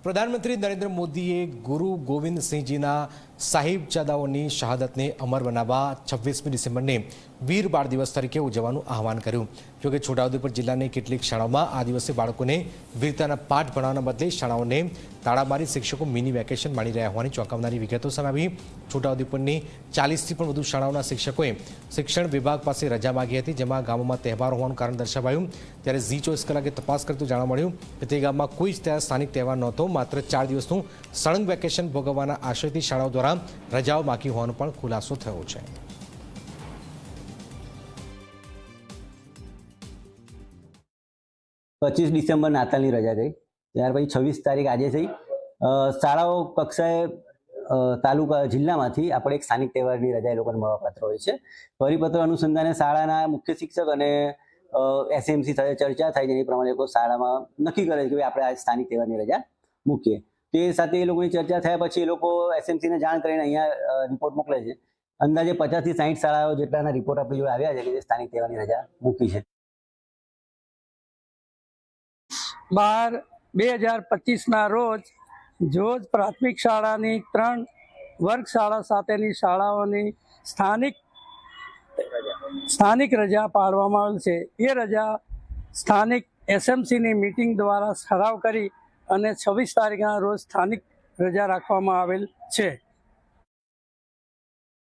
પ્રધાનમંત્રી નરેન્દ્ર મોદીએ ગુરુ ગોવિંદસિંહજીના સાહિબજાદાઓની શહાદતને અમર બનાવવા 26મી ડિસેમ્બરને વીર બાળ દિવસ તરીકે ઉજવવાનું આહવાન કર્યું। જોકે છોટાઉદેપુર જિલ્લાની કેટલીક શાળાઓમાં આ દિવસે બાળકોને વીરતાના પાઠ ભણાવવાના બદલે શાળાઓને તાળા મારી શિક્ષકો મિની વેકેશન માણી રહ્યા હોવાની ચોંકાવનારી વિગતો સામે આવી। છોટાઉદેપુરની 40થી પણ વધુ શાળાઓના શિક્ષકોએ શિક્ષણ વિભાગ પાસે રજા માંગી હતી, જેમાં ગામોમાં તહેવાર હોવાનું કારણ દર્શાવાયું। ત્યારે ઝી 24 કલાકે તપાસ કરતું જાણવા મળ્યું કે તે ગામમાં કોઈ જ ત્યાં સ્થાનિક તહેવાર નહોતો, માત્ર 4 દિવસનું સળંગ વેકેશન ભોગવવાના આશયથી શાળાઓ દ્વારા રજાઓ માગી હોવાનો પણ ખુલાસો થયો છે। 25 ડિસેમ્બર નાતાલની રજા ગઈ, ત્યાર પછી 26 તારીખ આજે થઈ। શાળાઓ કક્ષાએ તાલુકા જિલ્લામાંથી આપણે એક સ્થાનિક તહેવારની રજા એ લોકોને મળવાપાત્ર હોય છે। પરિપત્ર અનુસંધાને શાળાના મુખ્ય શિક્ષક અને એસએમસી સાથે ચર્ચા થાય, જેની પ્રમાણે લોકો શાળામાં નક્કી કરે છે કે આપણે આ સ્થાનિક તહેવારની રજા મૂકીએ। તે સાથે એ લોકોની ચર્ચા થયા પછી એ લોકો એસએમસીને જાણ કરીને અહીંયા રિપોર્ટ મોકલે છે। અંદાજે 50 થી 60 શાળાઓ જેટલાના રિપોર્ટ આપણી જોડે આવ્યા છે કે જે સ્થાનિક તહેવારની રજા મૂકી છે। 12/2025ના રોજ જોજ પ્રાથમિક શાળાની 3 વર્ગ શાળા સાથેની શાળાઓની સ્થાનિક રજા પાડવામાં આવેલ છે। એ રજા સ્થાનિક એસએમસીની મિટિંગ દ્વારા ઠરાવ કરી અને 26 તારીખના રોજ સ્થાનિક રજા રાખવામાં આવેલ છે।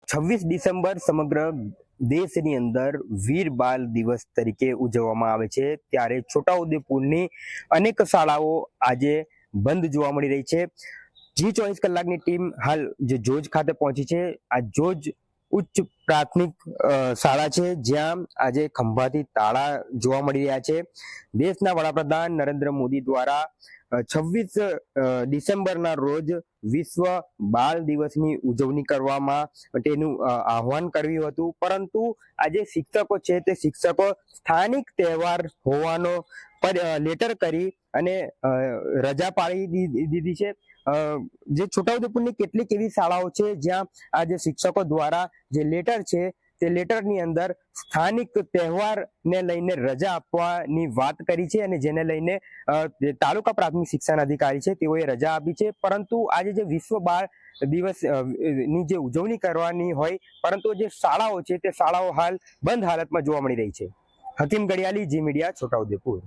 26 ડિસેમ્બર સમગ્ર દેશની અંદર વીર બાલ દિવસ તરીકે ઉજવવામાં આવે છે, ત્યારે છોટાઉદેપુરની અનેક શાળાઓ આજે બંધ જોવા મળી રહી છે। જી 24 કલાકની ટીમ હાલ જે જોજ ખાતે પહોંચી છે। આ જોજ ઉચ્ચ પ્રાથમિક શાળા છે, જ્યાં આજે ખંભાથી તાળા જોવા મળી રહ્યા છે। દેશના વડાપ્રધાન નરેન્દ્ર મોદી દ્વારા 26 ડિસેમ્બરના રોજ વિશ્વ બાળ દિવસની ઉજવણી કરવામાં તેનું આહવાન કર્યું હતું, પરંતુ આજે શિક્ષકો છે તે શિક્ષકો સ્થાનિક તહેવાર હોવાનો લેટર કરી અને રજા પાડી દીધી છે। જે છોટાઉદેપુરની કેટલીક એવી શાળાઓ છે જ્યાં આજે શિક્ષકો દ્વારા જે લેટર છે તે લેટરની અંદર સ્થાનિક તહેવારને લઈને રજા આપવાની વાત કરી છે, અને જેને લઈને તાલુકા પ્રાથમિક શિક્ષણ અધિકારી છે તેઓએ રજા આપી છે। પરંતુ આજે જે વિશ્વ બાળ દિવસ ની જે ઉજવણી કરવાની હોય, પરંતુ જે શાળાઓ છે તે શાળાઓ હાલ બંધ હાલતમાં જોવા મળી રહી છે। હકીમ ગડિયાલી, જી મીડિયા, છોટાઉદેપુર।